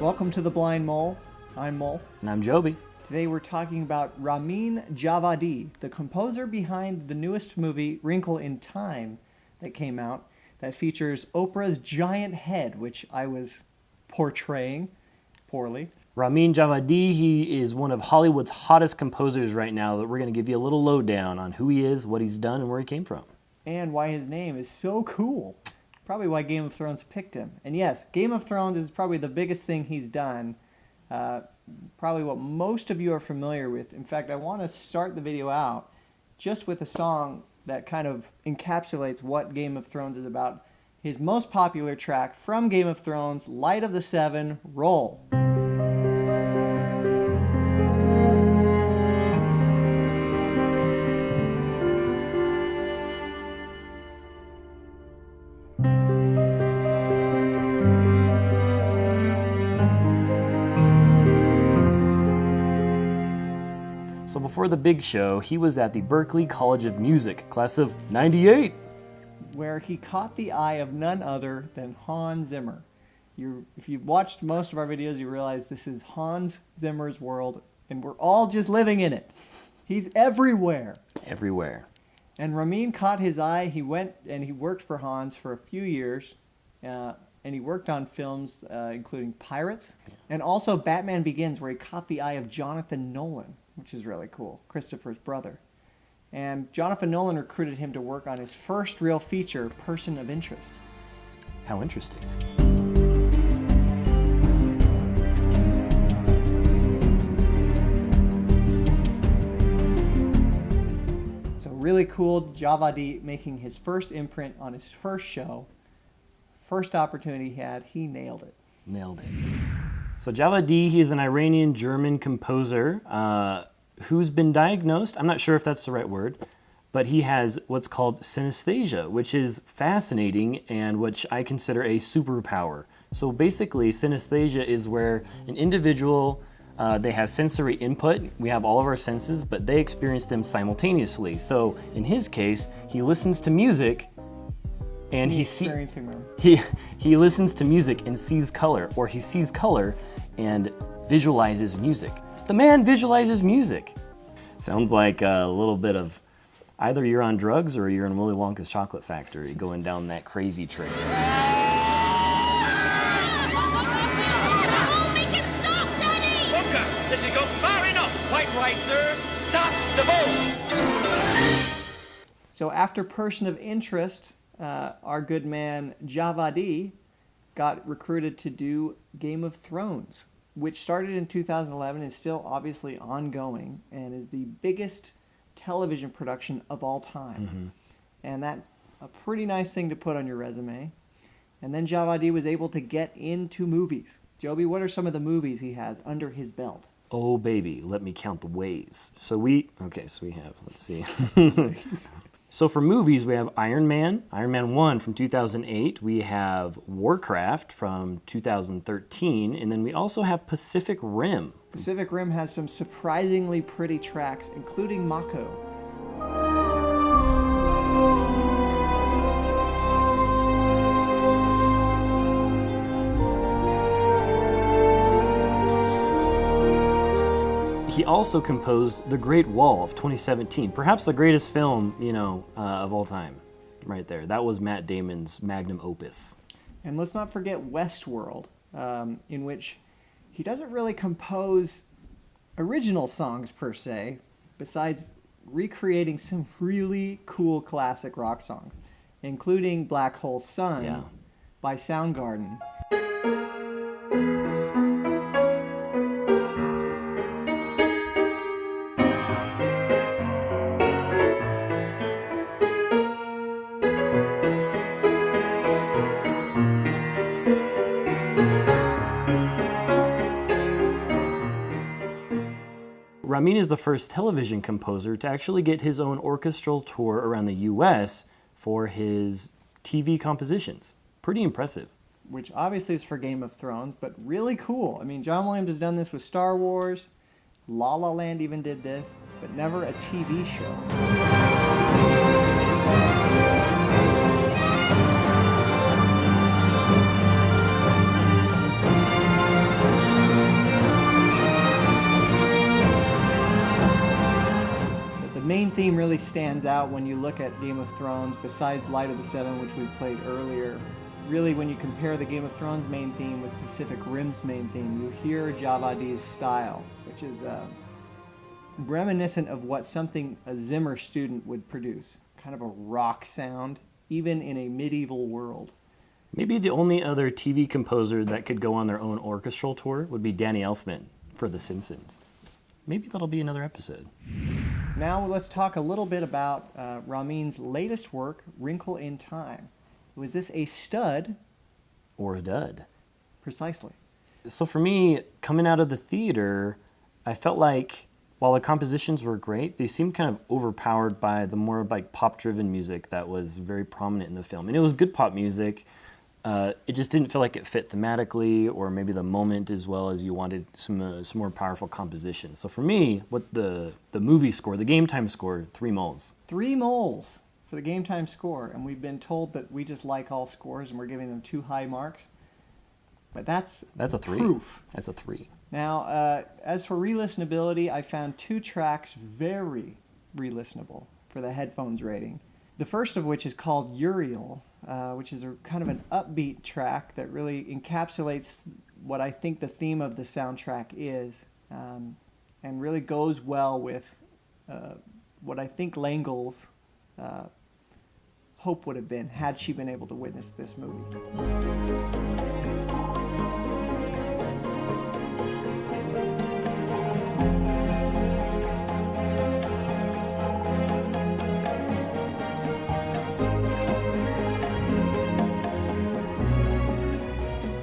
Welcome to The Blind Mole. I'm Mole. And I'm Joby. Today we're talking about Ramin Djawadi, the composer behind the newest movie, Wrinkle in Time, that came out, that features Oprah's giant head, which I was portraying poorly. Ramin Djawadi, he is one of Hollywood's hottest composers right now that we're going to give you a little lowdown on who he is, what he's done, and where he came from. And why his name is so cool. Probably why Game of Thrones picked him. And yes, Game of Thrones is probably the biggest thing he's done. Probably what most of you are familiar with. In fact, I want to start the video out just with a song that kind of encapsulates what Game of Thrones is about. His most popular track from Game of Thrones, Light of the Seven, Roll. So before the big show, he was at the Berklee College of Music, class of '98. Where he caught the eye of none other than Hans Zimmer. If you've watched most of our videos, you realize this is Hans Zimmer's world, and we're all just living in it. He's everywhere. Everywhere. And Ramin caught his eye. He went and he worked for Hans for a few years, and he worked on films including Pirates, and also Batman Begins, where he caught the eye of Jonathan Nolan, which is really cool, Christopher's brother. And Jonathan Nolan recruited him to work on his first real feature, Person of Interest. How interesting. So really cool, Djawadi making his first imprint on his first show. First opportunity he had, he nailed it. Nailed it. So Djawadi, he is an Iranian-German composer who's been diagnosed, I'm not sure if that's the right word, but he has what's called synesthesia, which is fascinating and which I consider a superpower. So basically, synesthesia is where an individual, they have sensory input, we have all of our senses, but they experience them simultaneously. So in his case, he listens to music and he listens to music and sees color, or he sees color and visualizes music. The man visualizes music. Sounds like a little bit of either you're on drugs or you're in Willy Wonka's chocolate factory going down that crazy trail. Oh, make him stop, Daddy! Wonka, this has gone far enough. Quite right, sir. Stop the boat. So after Person of Interest, our good man Djawadi got recruited to do Game of Thrones, which started in 2011 and is still obviously ongoing and is the biggest television production of all time. Mm-hmm. And that's a pretty nice thing to put on your resume. And then Djawadi was able to get into movies. Joby, what are some of the movies he has under his belt? Oh baby, let me count the ways. So we have, let's see. So for movies, we have Iron Man 1 from 2008. We have Warcraft from 2013. And then we also have Pacific Rim. Pacific Rim has some surprisingly pretty tracks, including Mako. He also composed The Great Wall of 2017, perhaps the greatest film, of all time, right there. That was Matt Damon's magnum opus. And let's not forget Westworld, in which he doesn't really compose original songs per se, besides recreating some really cool classic rock songs, including Black Hole Sun by Soundgarden. Ramin is the first television composer to actually get his own orchestral tour around the U.S. for his TV compositions. Pretty impressive. Which obviously is for Game of Thrones, but really cool. I mean, John Williams has done this with Star Wars. La La Land even did this, but never a TV show. really stands out when you look at Game of Thrones, besides Light of the Seven, which we played earlier. Really, when you compare the Game of Thrones main theme with Pacific Rim's main theme, you hear Djawadi's style, which is reminiscent of what something a Zimmer student would produce. Kind of a rock sound, even in a medieval world. Maybe the only other TV composer that could go on their own orchestral tour would be Danny Elfman for The Simpsons. Maybe that'll be another episode. Now let's talk a little bit about Ramin's latest work, Wrinkle in Time. Was this a stud? Or a dud. Precisely. So for me, coming out of the theater, I felt like while the compositions were great, they seemed kind of overpowered by the more like pop-driven music that was very prominent in the film. And it was good pop music. It just didn't feel like it fit thematically or maybe the moment as well as you wanted some more powerful composition. So for me, what the movie score, the game time score, 3 moles. 3 moles for the game time score. And we've been told that we just like all scores and we're giving them too high marks. But that's a 3. Proof. That's a 3. Now, as for re-listenability, I found 2 tracks very re-listenable for the headphones rating. The first of which is called Uriel, which is a kind of an upbeat track that really encapsulates what I think the theme of the soundtrack is, and really goes well with what I think Langle's hope would have been had she been able to witness this movie.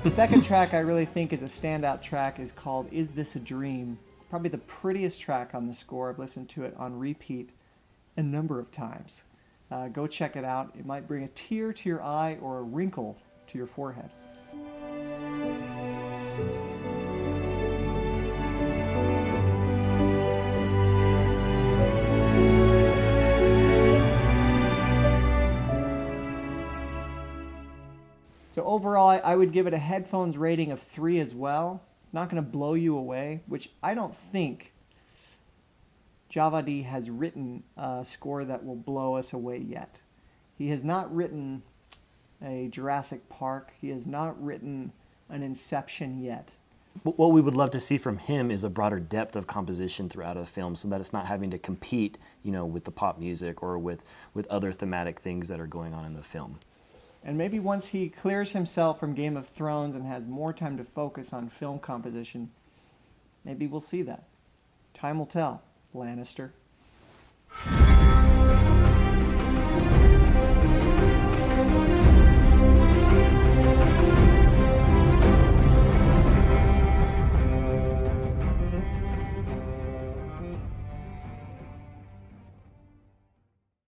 The second track I really think is a standout track is called Is This a Dream? Probably the prettiest track on the score. I've listened to it on repeat a number of times. Go check it out. It might bring a tear to your eye or a wrinkle to your forehead. So overall, I would give it a headphones rating of 3 as well. It's not going to blow you away, which I don't think Djawadi has written a score that will blow us away yet. He has not written a Jurassic Park. He has not written an Inception yet. What we would love to see from him is a broader depth of composition throughout a film so that it's not having to compete, with the pop music or with other thematic things that are going on in the film. And maybe once he clears himself from Game of Thrones and has more time to focus on film composition, maybe we'll see that. Time will tell, Lannister.